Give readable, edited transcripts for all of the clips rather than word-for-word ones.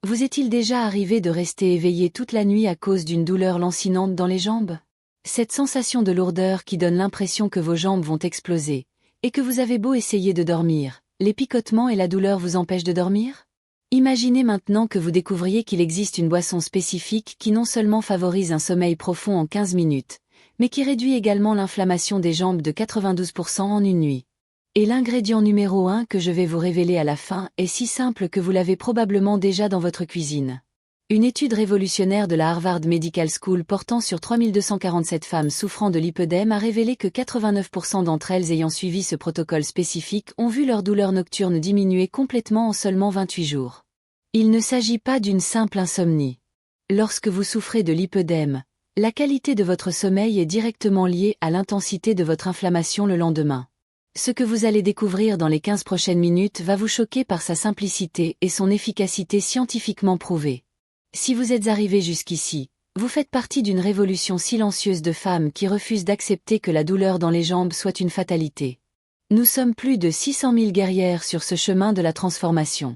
Vous est-il déjà arrivé de rester éveillé toute la nuit à cause d'une douleur lancinante dans les jambes? Cette sensation de lourdeur qui donne l'impression que vos jambes vont exploser, et que vous avez beau essayer de dormir, les picotements et la douleur vous empêchent de dormir? Imaginez maintenant que vous découvriez qu'il existe une boisson spécifique qui non seulement favorise un sommeil profond en 15 minutes, mais qui réduit également l'inflammation des jambes de 92% en une nuit. Et l'ingrédient numéro 1 que je vais vous révéler à la fin est si simple que vous l'avez probablement déjà dans votre cuisine. Une étude révolutionnaire de la Harvard Medical School portant sur 3247 femmes souffrant de lipœdème a révélé que 89% d'entre elles ayant suivi ce protocole spécifique ont vu leur douleur nocturne diminuer complètement en seulement 28 jours. Il ne s'agit pas d'une simple insomnie. Lorsque vous souffrez de lipœdème, la qualité de votre sommeil est directement liée à l'intensité de votre inflammation le lendemain. Ce que vous allez découvrir dans les 15 prochaines minutes va vous choquer par sa simplicité et son efficacité scientifiquement prouvée. Si vous êtes arrivé jusqu'ici, vous faites partie d'une révolution silencieuse de femmes qui refusent d'accepter que la douleur dans les jambes soit une fatalité. Nous sommes plus de 600 000 guerrières sur ce chemin de la transformation.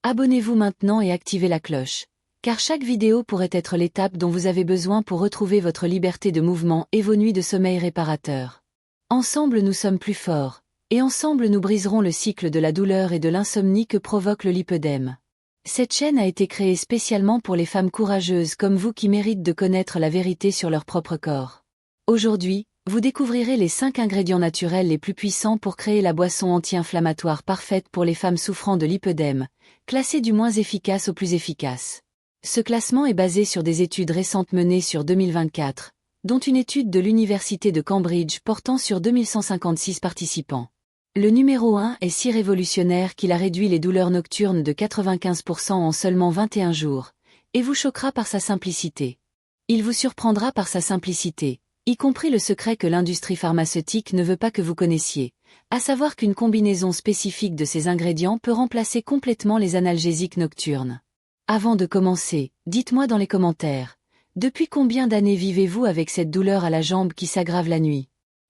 Abonnez-vous maintenant et activez la cloche, car chaque vidéo pourrait être l'étape dont vous avez besoin pour retrouver votre liberté de mouvement et vos nuits de sommeil réparateurs. Ensemble nous sommes plus forts. Et ensemble nous briserons le cycle de la douleur et de l'insomnie que provoque le lipœdème. Cette chaîne a été créée spécialement pour les femmes courageuses comme vous qui méritent de connaître la vérité sur leur propre corps. Aujourd'hui, vous découvrirez les 5 ingrédients naturels les plus puissants pour créer la boisson anti-inflammatoire parfaite pour les femmes souffrant de lipœdème, classée du moins efficace au plus efficace. Ce classement est basé sur des études récentes menées sur 2024, dont une étude de l'Université de Cambridge portant sur 2156 participants. Le numéro 1 est si révolutionnaire qu'il a réduit les douleurs nocturnes de 95% en seulement 21 jours, et vous choquera par sa simplicité. Il vous surprendra par sa simplicité, y compris le secret que l'industrie pharmaceutique ne veut pas que vous connaissiez, à savoir qu'une combinaison spécifique de ces ingrédients peut remplacer complètement les analgésiques nocturnes. Avant de commencer, dites-moi dans les commentaires, depuis combien d'années vivez-vous avec cette douleur à la jambe qui s'aggrave la nuit?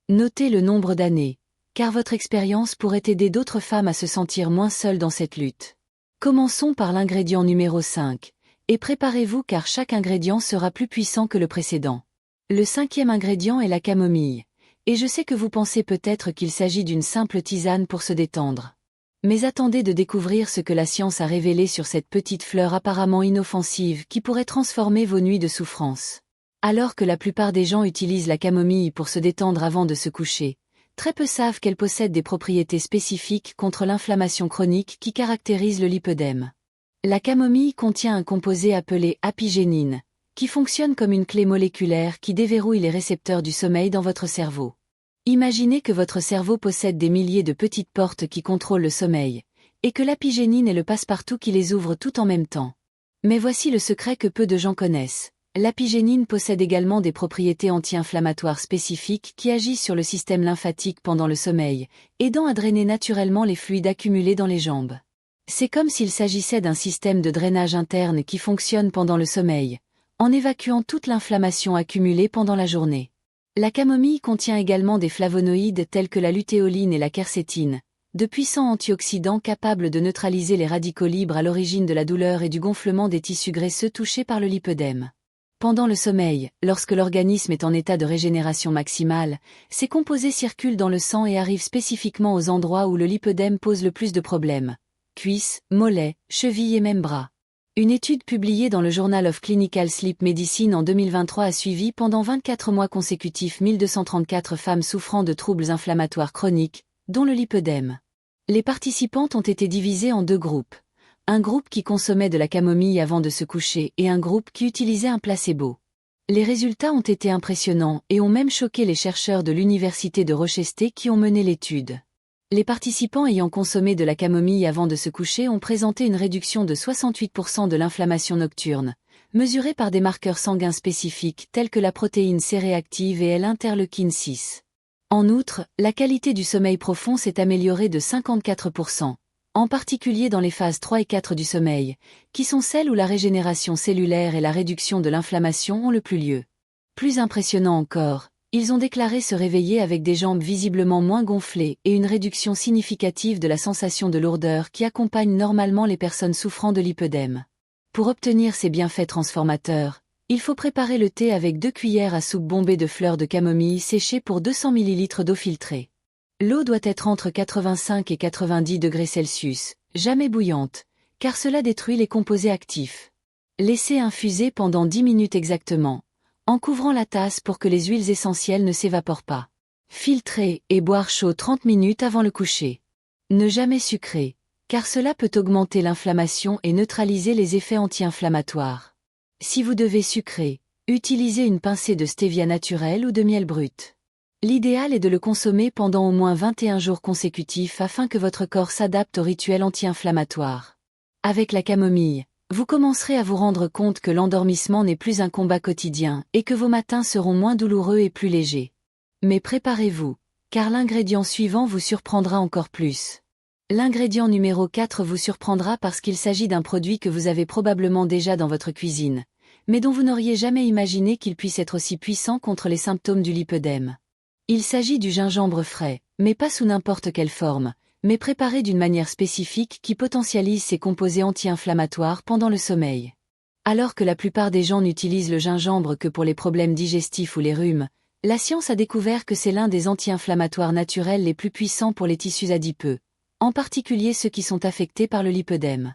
Notez le nombre d'années, car votre expérience pourrait aider d'autres femmes à se sentir moins seules dans cette lutte. Commençons par l'ingrédient numéro 5, et préparez-vous car chaque ingrédient sera plus puissant que le précédent. Le 5e ingrédient est la camomille, et je sais que vous pensez peut-être qu'il s'agit d'une simple tisane pour se détendre. Mais attendez de découvrir ce que la science a révélé sur cette petite fleur apparemment inoffensive qui pourrait transformer vos nuits de souffrance. Alors que la plupart des gens utilisent la camomille pour se détendre avant de se coucher, très peu savent qu'elle possède des propriétés spécifiques contre l'inflammation chronique qui caractérise le lipœdème. La camomille contient un composé appelé apigénine, qui fonctionne comme une clé moléculaire qui déverrouille les récepteurs du sommeil dans votre cerveau. Imaginez que votre cerveau possède des milliers de petites portes qui contrôlent le sommeil, et que l'apigénine est le passe-partout qui les ouvre tout en même temps. Mais voici le secret que peu de gens connaissent. L'apigénine possède également des propriétés anti-inflammatoires spécifiques qui agissent sur le système lymphatique pendant le sommeil, aidant à drainer naturellement les fluides accumulés dans les jambes. C'est comme s'il s'agissait d'un système de drainage interne qui fonctionne pendant le sommeil, en évacuant toute l'inflammation accumulée pendant la journée. La camomille contient également des flavonoïdes tels que la lutéoline et la quercétine, de puissants antioxydants capables de neutraliser les radicaux libres à l'origine de la douleur et du gonflement des tissus graisseux touchés par le lipœdème. Pendant le sommeil, lorsque l'organisme est en état de régénération maximale, ces composés circulent dans le sang et arrivent spécifiquement aux endroits où le lipœdème pose le plus de problèmes. Cuisses, mollets, chevilles et même bras. Une étude publiée dans le Journal of Clinical Sleep Medicine en 2023 a suivi pendant 24 mois consécutifs 1234 femmes souffrant de troubles inflammatoires chroniques, dont le lipœdème. Les participantes ont été divisées en 2 groupes. Un groupe qui consommait de la camomille avant de se coucher et un groupe qui utilisait un placebo. Les résultats ont été impressionnants et ont même choqué les chercheurs de l'université de Rochester qui ont mené l'étude. Les participants ayant consommé de la camomille avant de se coucher ont présenté une réduction de 68% de l'inflammation nocturne, mesurée par des marqueurs sanguins spécifiques tels que la protéine C-réactive et l'interleukine 6. En outre, la qualité du sommeil profond s'est améliorée de 54%. En particulier dans les phases 3 et 4 du sommeil, qui sont celles où la régénération cellulaire et la réduction de l'inflammation ont le plus lieu. Plus impressionnant encore, ils ont déclaré se réveiller avec des jambes visiblement moins gonflées et une réduction significative de la sensation de lourdeur qui accompagne normalement les personnes souffrant de lipœdème. Pour obtenir ces bienfaits transformateurs, il faut préparer le thé avec 2 cuillères à soupe bombées de fleurs de camomille séchées pour 200 ml d'eau filtrée. L'eau doit être entre 85 et 90 degrés Celsius, jamais bouillante, car cela détruit les composés actifs. Laissez infuser pendant 10 minutes exactement, en couvrant la tasse pour que les huiles essentielles ne s'évaporent pas. Filtrer et boire chaud 30 minutes avant le coucher. Ne jamais sucrer, car cela peut augmenter l'inflammation et neutraliser les effets anti-inflammatoires. Si vous devez sucrer, utilisez une pincée de stevia naturelle ou de miel brut. L'idéal est de le consommer pendant au moins 21 jours consécutifs afin que votre corps s'adapte au rituel anti-inflammatoire. Avec la camomille, vous commencerez à vous rendre compte que l'endormissement n'est plus un combat quotidien et que vos matins seront moins douloureux et plus légers. Mais préparez-vous, car l'ingrédient suivant vous surprendra encore plus. L'ingrédient numéro 4 vous surprendra parce qu'il s'agit d'un produit que vous avez probablement déjà dans votre cuisine, mais dont vous n'auriez jamais imaginé qu'il puisse être aussi puissant contre les symptômes du lipœdème. Il s'agit du gingembre frais, mais pas sous n'importe quelle forme, mais préparé d'une manière spécifique qui potentialise ses composés anti-inflammatoires pendant le sommeil. Alors que la plupart des gens n'utilisent le gingembre que pour les problèmes digestifs ou les rhumes, la science a découvert que c'est l'un des anti-inflammatoires naturels les plus puissants pour les tissus adipeux, en particulier ceux qui sont affectés par le lipœdème.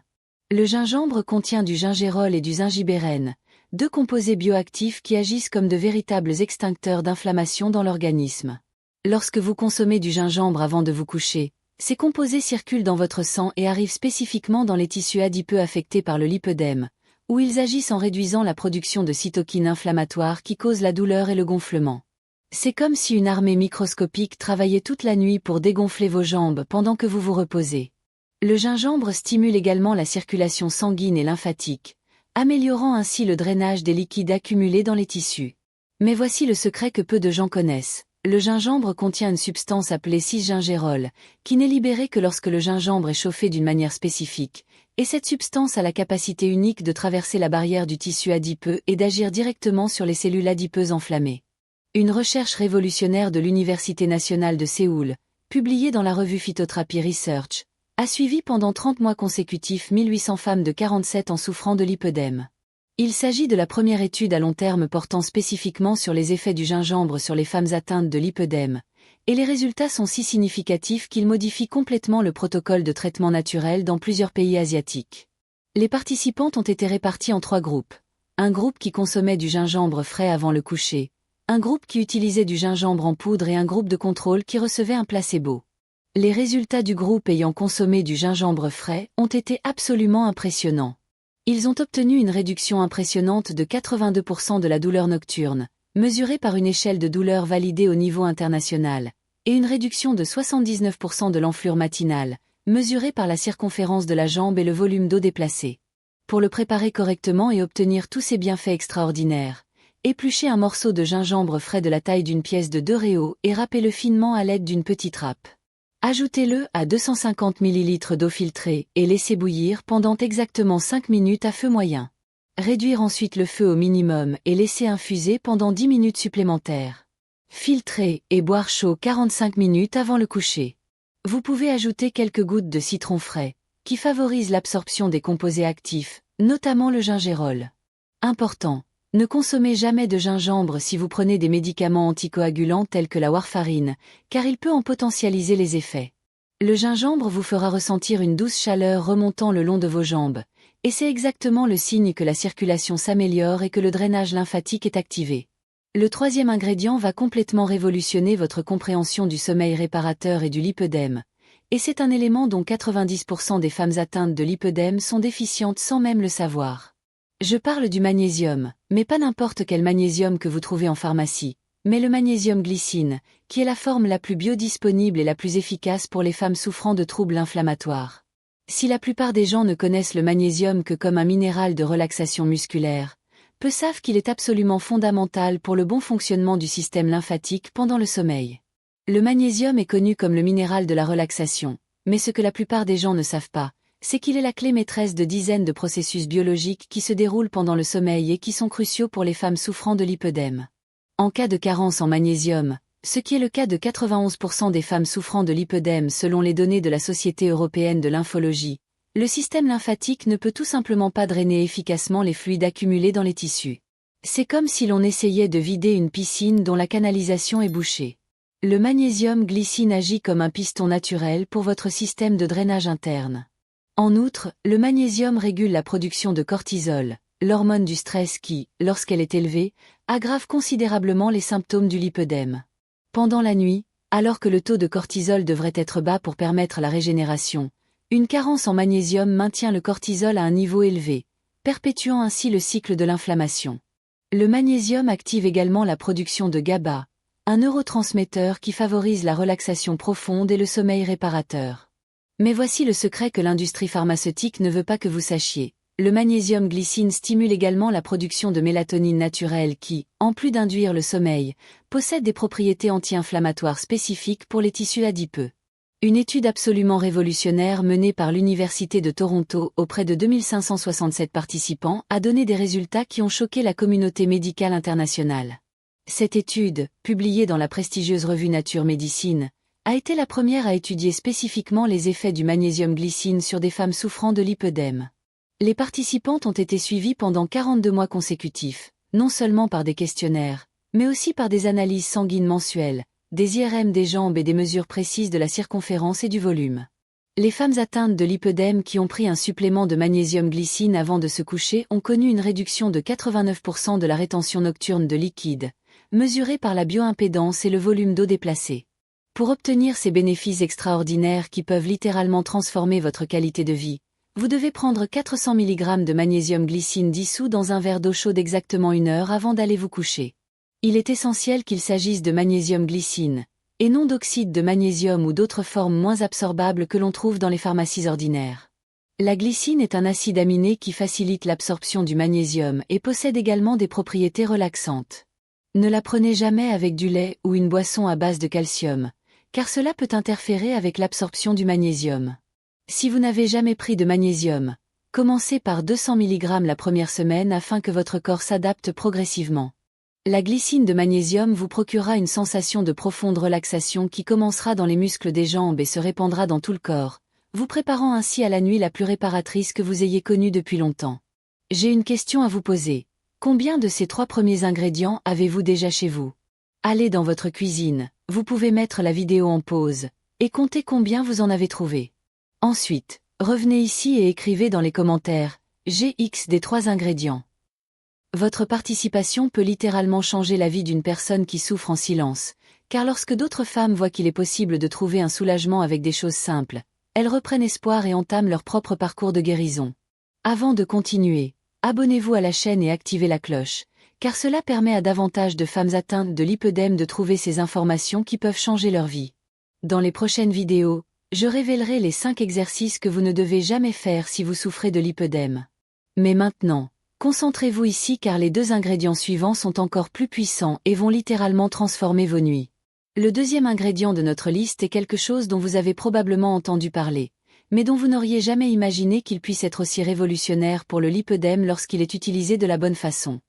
Le gingembre contient du gingérol et du zingibérène, 2 composés bioactifs qui agissent comme de véritables extincteurs d'inflammation dans l'organisme. Lorsque vous consommez du gingembre avant de vous coucher, ces composés circulent dans votre sang et arrivent spécifiquement dans les tissus adipeux affectés par le lipœdème, où ils agissent en réduisant la production de cytokines inflammatoires qui causent la douleur et le gonflement. C'est comme si une armée microscopique travaillait toute la nuit pour dégonfler vos jambes pendant que vous vous reposez. Le gingembre stimule également la circulation sanguine et lymphatique, améliorant ainsi le drainage des liquides accumulés dans les tissus. Mais voici le secret que peu de gens connaissent. Le gingembre contient une substance appelée 6-gingérol, qui n'est libérée que lorsque le gingembre est chauffé d'une manière spécifique, et cette substance a la capacité unique de traverser la barrière du tissu adipeux et d'agir directement sur les cellules adipeuses enflammées. Une recherche révolutionnaire de l'Université nationale de Séoul, publiée dans la revue Phytotherapy Research, a suivi pendant 30 mois consécutifs 1800 femmes de 47 ans souffrant de lipœdème. Il s'agit de la première étude à long terme portant spécifiquement sur les effets du gingembre sur les femmes atteintes de lipœdème, et les résultats sont si significatifs qu'ils modifient complètement le protocole de traitement naturel dans plusieurs pays asiatiques. Les participantes ont été réparties en 3 groupes. Un groupe qui consommait du gingembre frais avant le coucher, un groupe qui utilisait du gingembre en poudre et un groupe de contrôle qui recevait un placebo. Les résultats du groupe ayant consommé du gingembre frais ont été absolument impressionnants. Ils ont obtenu une réduction impressionnante de 82% de la douleur nocturne, mesurée par une échelle de douleur validée au niveau international, et une réduction de 79% de l'enflure matinale, mesurée par la circonférence de la jambe et le volume d'eau déplacé. Pour le préparer correctement et obtenir tous ces bienfaits extraordinaires, épluchez un morceau de gingembre frais de la taille d'une pièce de 2 réaux et râpez-le finement à l'aide d'une petite râpe. Ajoutez-le à 250 ml d'eau filtrée et laissez bouillir pendant exactement 5 minutes à feu moyen. Réduire ensuite le feu au minimum et laisser infuser pendant 10 minutes supplémentaires. Filtrer et boire chaud 45 minutes avant le coucher. Vous pouvez ajouter quelques gouttes de citron frais, qui favorise l'absorption des composés actifs, notamment le gingérol. Important. Ne consommez jamais de gingembre si vous prenez des médicaments anticoagulants tels que la warfarine, car il peut en potentialiser les effets. Le gingembre vous fera ressentir une douce chaleur remontant le long de vos jambes, et c'est exactement le signe que la circulation s'améliore et que le drainage lymphatique est activé. Le 3e ingrédient va complètement révolutionner votre compréhension du sommeil réparateur et du lipœdème, et c'est un élément dont 90% des femmes atteintes de lipœdème sont déficientes sans même le savoir. Je parle du magnésium, mais pas n'importe quel magnésium que vous trouvez en pharmacie, mais le magnésium glycine, qui est la forme la plus biodisponible et la plus efficace pour les femmes souffrant de troubles inflammatoires. Si la plupart des gens ne connaissent le magnésium que comme un minéral de relaxation musculaire, peu savent qu'il est absolument fondamental pour le bon fonctionnement du système lymphatique pendant le sommeil. Le magnésium est connu comme le minéral de la relaxation, mais ce que la plupart des gens ne savent pas, c'est qu'il est la clé maîtresse de dizaines de processus biologiques qui se déroulent pendant le sommeil et qui sont cruciaux pour les femmes souffrant de lipœdème. En cas de carence en magnésium, ce qui est le cas de 91% des femmes souffrant de lipœdème selon les données de la Société européenne de lymphologie, le système lymphatique ne peut tout simplement pas drainer efficacement les fluides accumulés dans les tissus. C'est comme si l'on essayait de vider une piscine dont la canalisation est bouchée. Le magnésium glycine agit comme un piston naturel pour votre système de drainage interne. En outre, le magnésium régule la production de cortisol, l'hormone du stress qui, lorsqu'elle est élevée, aggrave considérablement les symptômes du lipœdème. Pendant la nuit, alors que le taux de cortisol devrait être bas pour permettre la régénération, une carence en magnésium maintient le cortisol à un niveau élevé, perpétuant ainsi le cycle de l'inflammation. Le magnésium active également la production de GABA, un neurotransmetteur qui favorise la relaxation profonde et le sommeil réparateur. Mais voici le secret que l'industrie pharmaceutique ne veut pas que vous sachiez. Le magnésium glycine stimule également la production de mélatonine naturelle qui, en plus d'induire le sommeil, possède des propriétés anti-inflammatoires spécifiques pour les tissus adipeux. Une étude absolument révolutionnaire menée par l'Université de Toronto auprès de 2567 participants a donné des résultats qui ont choqué la communauté médicale internationale. Cette étude, publiée dans la prestigieuse revue Nature Médecine, a été la première à étudier spécifiquement les effets du magnésium glycine sur des femmes souffrant de lipœdème. Les participantes ont été suivies pendant 42 mois consécutifs, non seulement par des questionnaires, mais aussi par des analyses sanguines mensuelles, des IRM des jambes et des mesures précises de la circonférence et du volume. Les femmes atteintes de lipœdème qui ont pris un supplément de magnésium glycine avant de se coucher ont connu une réduction de 89% de la rétention nocturne de liquide, mesurée par la bioimpédance et le volume d'eau déplacé. Pour obtenir ces bénéfices extraordinaires qui peuvent littéralement transformer votre qualité de vie, vous devez prendre 400 mg de magnésium glycine dissous dans un verre d'eau chaude exactement 1 heure avant d'aller vous coucher. Il est essentiel qu'il s'agisse de magnésium glycine, et non d'oxyde de magnésium ou d'autres formes moins absorbables que l'on trouve dans les pharmacies ordinaires. La glycine est un acide aminé qui facilite l'absorption du magnésium et possède également des propriétés relaxantes. Ne la prenez jamais avec du lait ou une boisson à base de calcium, car cela peut interférer avec l'absorption du magnésium. Si vous n'avez jamais pris de magnésium, commencez par 200 mg la première semaine afin que votre corps s'adapte progressivement. La glycine de magnésium vous procurera une sensation de profonde relaxation qui commencera dans les muscles des jambes et se répandra dans tout le corps, vous préparant ainsi à la nuit la plus réparatrice que vous ayez connue depuis longtemps. J'ai une question à vous poser. Combien de ces 3 premiers ingrédients avez-vous déjà chez vous? Allez dans votre cuisine, vous pouvez mettre la vidéo en pause, et comptez combien vous en avez trouvé. Ensuite, revenez ici et écrivez dans les commentaires « GX des 3 ingrédients ». Votre participation peut littéralement changer la vie d'une personne qui souffre en silence, car lorsque d'autres femmes voient qu'il est possible de trouver un soulagement avec des choses simples, elles reprennent espoir et entament leur propre parcours de guérison. Avant de continuer, abonnez-vous à la chaîne et activez la cloche, car cela permet à davantage de femmes atteintes de lipœdème de trouver ces informations qui peuvent changer leur vie. Dans les prochaines vidéos, je révélerai les 5 exercices que vous ne devez jamais faire si vous souffrez de lipœdème. Mais maintenant, concentrez-vous ici car les 2 ingrédients suivants sont encore plus puissants et vont littéralement transformer vos nuits. Le deuxième ingrédient de notre liste est quelque chose dont vous avez probablement entendu parler, mais dont vous n'auriez jamais imaginé qu'il puisse être aussi révolutionnaire pour le lipœdème lorsqu'il est utilisé de la bonne façon.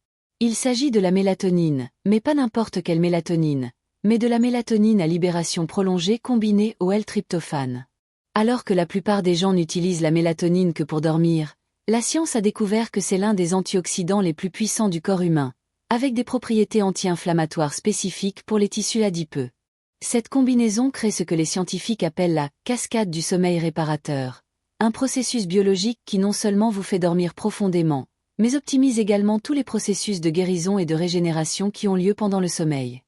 Il s'agit de la mélatonine, mais pas n'importe quelle mélatonine, mais de la mélatonine à libération prolongée combinée au L-tryptophane. Alors que la plupart des gens n'utilisent la mélatonine que pour dormir, la science a découvert que c'est l'un des antioxydants les plus puissants du corps humain, avec des propriétés anti-inflammatoires spécifiques pour les tissus adipeux. Cette combinaison crée ce que les scientifiques appellent la « cascade du sommeil réparateur », un processus biologique qui non seulement vous fait dormir profondément, mais optimise également tous les processus de guérison et de régénération qui ont lieu pendant le sommeil.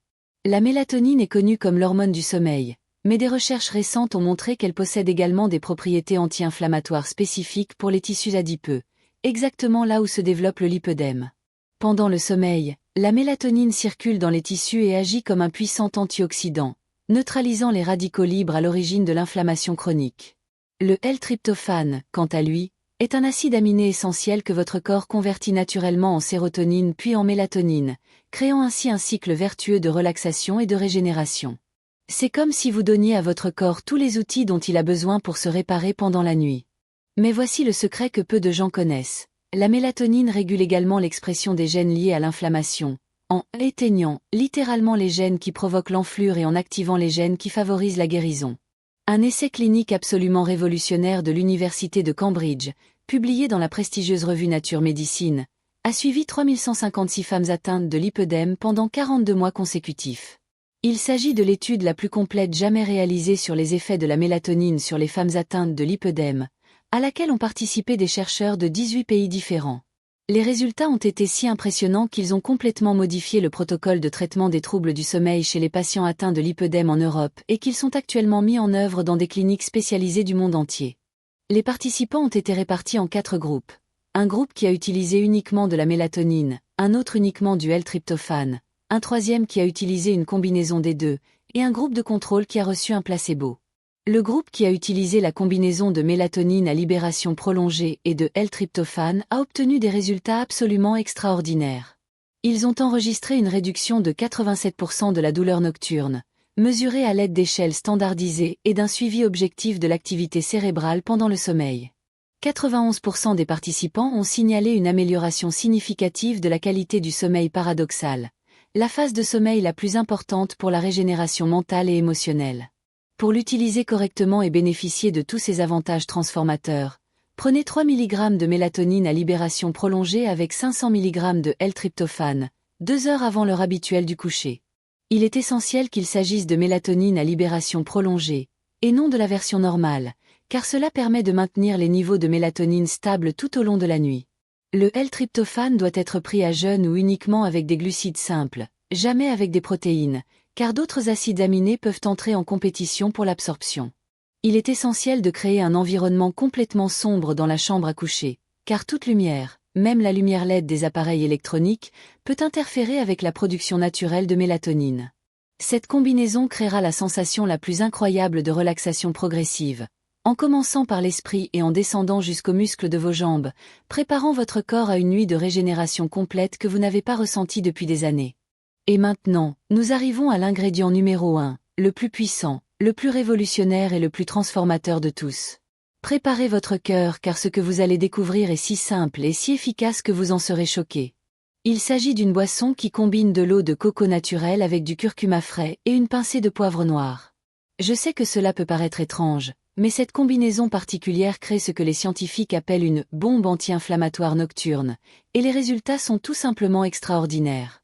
La mélatonine est connue comme l'hormone du sommeil, mais des recherches récentes ont montré qu'elle possède également des propriétés anti-inflammatoires spécifiques pour les tissus adipeux, exactement là où se développe le lipœdème. Pendant le sommeil, la mélatonine circule dans les tissus et agit comme un puissant antioxydant, neutralisant les radicaux libres à l'origine de l'inflammation chronique. Le L-tryptophane, quant à lui, est un acide aminé essentiel que votre corps convertit naturellement en sérotonine puis en mélatonine, créant ainsi un cycle vertueux de relaxation et de régénération. C'est comme si vous donniez à votre corps tous les outils dont il a besoin pour se réparer pendant la nuit. Mais voici le secret que peu de gens connaissent. La mélatonine régule également l'expression des gènes liés à l'inflammation, en éteignant littéralement les gènes qui provoquent l'enflure et en activant les gènes qui favorisent la guérison. Un essai clinique absolument révolutionnaire de l'Université de Cambridge, publié dans la prestigieuse revue Nature Medicine, a suivi 3156 femmes atteintes de lipœdème pendant 42 mois consécutifs. Il s'agit de l'étude la plus complète jamais réalisée sur les effets de la mélatonine sur les femmes atteintes de lipœdème, à laquelle ont participé des chercheurs de 18 pays différents. Les résultats ont été si impressionnants qu'ils ont complètement modifié le protocole de traitement des troubles du sommeil chez les patients atteints de lipœdème en Europe et qu'ils sont actuellement mis en œuvre dans des cliniques spécialisées du monde entier. Les participants ont été répartis en 4 groupes. Un groupe qui a utilisé uniquement de la mélatonine, un autre uniquement du L-tryptophane, un troisième qui a utilisé une combinaison des deux, et un groupe de contrôle qui a reçu un placebo. Le groupe qui a utilisé la combinaison de mélatonine à libération prolongée et de L-tryptophane a obtenu des résultats absolument extraordinaires. Ils ont enregistré une réduction de 87% de la douleur nocturne, mesurée à l'aide d'échelles standardisées et d'un suivi objectif de l'activité cérébrale pendant le sommeil. 91% des participants ont signalé une amélioration significative de la qualité du sommeil paradoxal, la phase de sommeil la plus importante pour la régénération mentale et émotionnelle. Pour l'utiliser correctement et bénéficier de tous ses avantages transformateurs, prenez 3 mg de mélatonine à libération prolongée avec 500 mg de L-tryptophane, 2 heures avant l'heure habituelle du coucher. Il est essentiel qu'il s'agisse de mélatonine à libération prolongée, et non de la version normale, car cela permet de maintenir les niveaux de mélatonine stables tout au long de la nuit. Le L-tryptophane doit être pris à jeun ou uniquement avec des glucides simples, jamais avec des protéines, car d'autres acides aminés peuvent entrer en compétition pour l'absorption. Il est essentiel de créer un environnement complètement sombre dans la chambre à coucher, car toute lumière, même la lumière LED des appareils électroniques, peut interférer avec la production naturelle de mélatonine. Cette combinaison créera la sensation la plus incroyable de relaxation progressive, en commençant par l'esprit et en descendant jusqu'aux muscles de vos jambes, préparant votre corps à une nuit de régénération complète que vous n'avez pas ressentie depuis des années. Et maintenant, nous arrivons à l'ingrédient numéro 1, le plus puissant, le plus révolutionnaire et le plus transformateur de tous. Préparez votre cœur car ce que vous allez découvrir est si simple et si efficace que vous en serez choqué. Il s'agit d'une boisson qui combine de l'eau de coco naturelle avec du curcuma frais et une pincée de poivre noir. Je sais que cela peut paraître étrange, mais cette combinaison particulière crée ce que les scientifiques appellent une bombe anti-inflammatoire nocturne, et les résultats sont tout simplement extraordinaires.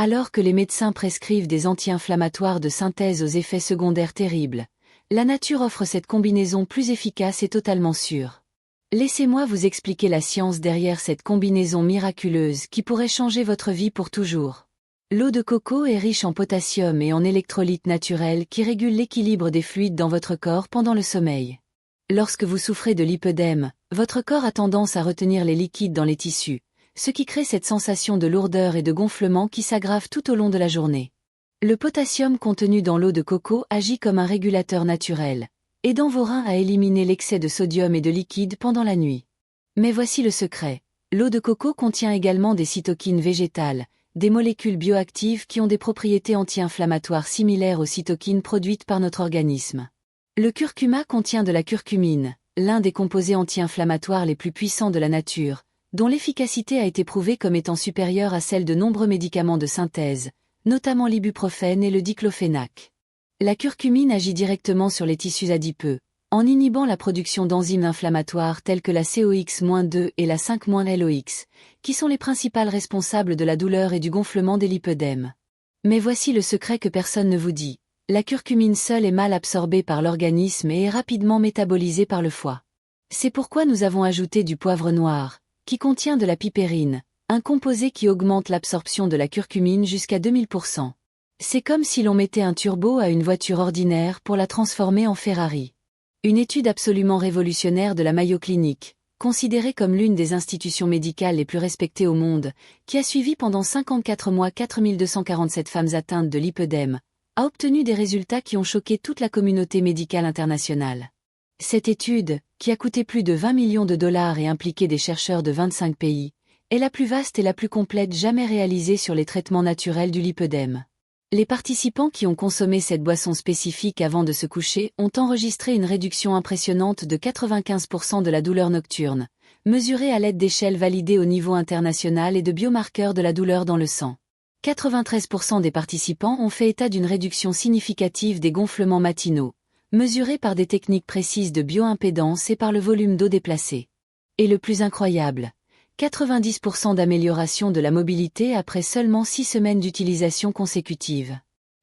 Alors que les médecins prescrivent des anti-inflammatoires de synthèse aux effets secondaires terribles, la nature offre cette combinaison plus efficace et totalement sûre. Laissez-moi vous expliquer la science derrière cette combinaison miraculeuse qui pourrait changer votre vie pour toujours. L'eau de coco est riche en potassium et en électrolytes naturels qui régulent l'équilibre des fluides dans votre corps pendant le sommeil. Lorsque vous souffrez de lipœdème, votre corps a tendance à retenir les liquides dans les tissus, ce qui crée cette sensation de lourdeur et de gonflement qui s'aggrave tout au long de la journée. Le potassium contenu dans l'eau de coco agit comme un régulateur naturel, aidant vos reins à éliminer l'excès de sodium et de liquide pendant la nuit. Mais voici le secret. L'eau de coco contient également des cytokines végétales, des molécules bioactives qui ont des propriétés anti-inflammatoires similaires aux cytokines produites par notre organisme. Le curcuma contient de la curcumine, l'un des composés anti-inflammatoires les plus puissants de la nature, dont l'efficacité a été prouvée comme étant supérieure à celle de nombreux médicaments de synthèse, notamment l'ibuprofène et le diclofénac. La curcumine agit directement sur les tissus adipeux, en inhibant la production d'enzymes inflammatoires telles que la COX-2 et la 5-LOX, qui sont les principales responsables de la douleur et du gonflement des lipœdèmes. Mais voici le secret que personne ne vous dit. La curcumine seule est mal absorbée par l'organisme et est rapidement métabolisée par le foie. C'est pourquoi nous avons ajouté du poivre noir, qui contient de la pipérine, un composé qui augmente l'absorption de la curcumine jusqu'à 2000%. C'est comme si l'on mettait un turbo à une voiture ordinaire pour la transformer en Ferrari. Une étude absolument révolutionnaire de la Mayo Clinic, considérée comme l'une des institutions médicales les plus respectées au monde, qui a suivi pendant 54 mois 4247 femmes atteintes de lipœdème, a obtenu des résultats qui ont choqué toute la communauté médicale internationale. Cette étude, qui a coûté plus de 20 millions de dollars et impliqué des chercheurs de 25 pays, est la plus vaste et la plus complète jamais réalisée sur les traitements naturels du lipœdème. Les participants qui ont consommé cette boisson spécifique avant de se coucher ont enregistré une réduction impressionnante de 95% de la douleur nocturne, mesurée à l'aide d'échelles validées au niveau international et de biomarqueurs de la douleur dans le sang. 93% des participants ont fait état d'une réduction significative des gonflements matinaux, mesuré par des techniques précises de bioimpédance et par le volume d'eau déplacé. Et le plus incroyable, 90% d'amélioration de la mobilité après seulement 6 semaines d'utilisation consécutive.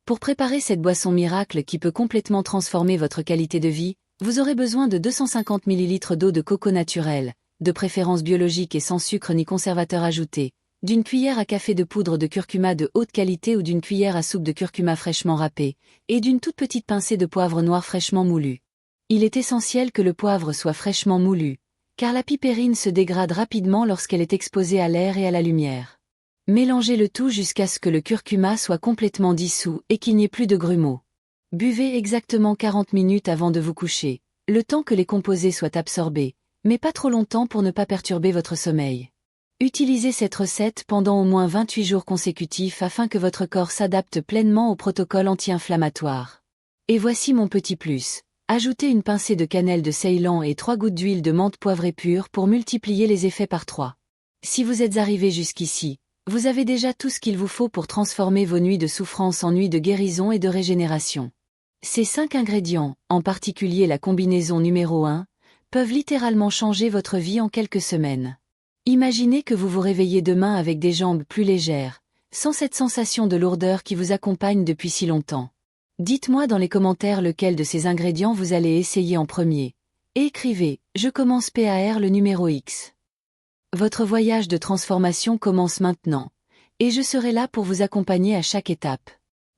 Pour préparer cette boisson miracle qui peut complètement transformer votre qualité de vie, vous aurez besoin de 250 ml d'eau de coco naturelle, de préférence biologique et sans sucre ni conservateur ajouté, d'une cuillère à café de poudre de curcuma de haute qualité ou d'une cuillère à soupe de curcuma fraîchement râpée, et d'une toute petite pincée de poivre noir fraîchement moulu. Il est essentiel que le poivre soit fraîchement moulu, car la pipérine se dégrade rapidement lorsqu'elle est exposée à l'air et à la lumière. Mélangez le tout jusqu'à ce que le curcuma soit complètement dissous et qu'il n'y ait plus de grumeaux. Buvez exactement 40 minutes avant de vous coucher, le temps que les composés soient absorbés, mais pas trop longtemps pour ne pas perturber votre sommeil. Utilisez cette recette pendant au moins 28 jours consécutifs afin que votre corps s'adapte pleinement au protocole anti-inflammatoire. Et voici mon petit plus. Ajoutez une pincée de cannelle de Ceylan et 3 gouttes d'huile de menthe poivrée pure pour multiplier les effets par 3. Si vous êtes arrivé jusqu'ici, vous avez déjà tout ce qu'il vous faut pour transformer vos nuits de souffrance en nuits de guérison et de régénération. Ces 5 ingrédients, en particulier la combinaison numéro 1, peuvent littéralement changer votre vie en quelques semaines. Imaginez que vous vous réveillez demain avec des jambes plus légères, sans cette sensation de lourdeur qui vous accompagne depuis si longtemps. Dites-moi dans les commentaires lequel de ces ingrédients vous allez essayer en premier. Et écrivez « Je commence PAR le numéro X ». Votre voyage de transformation commence maintenant, et je serai là pour vous accompagner à chaque étape.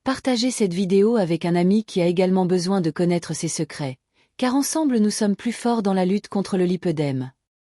Partagez cette vidéo avec un ami qui a également besoin de connaître ses secrets, car ensemble nous sommes plus forts dans la lutte contre le lipœdème.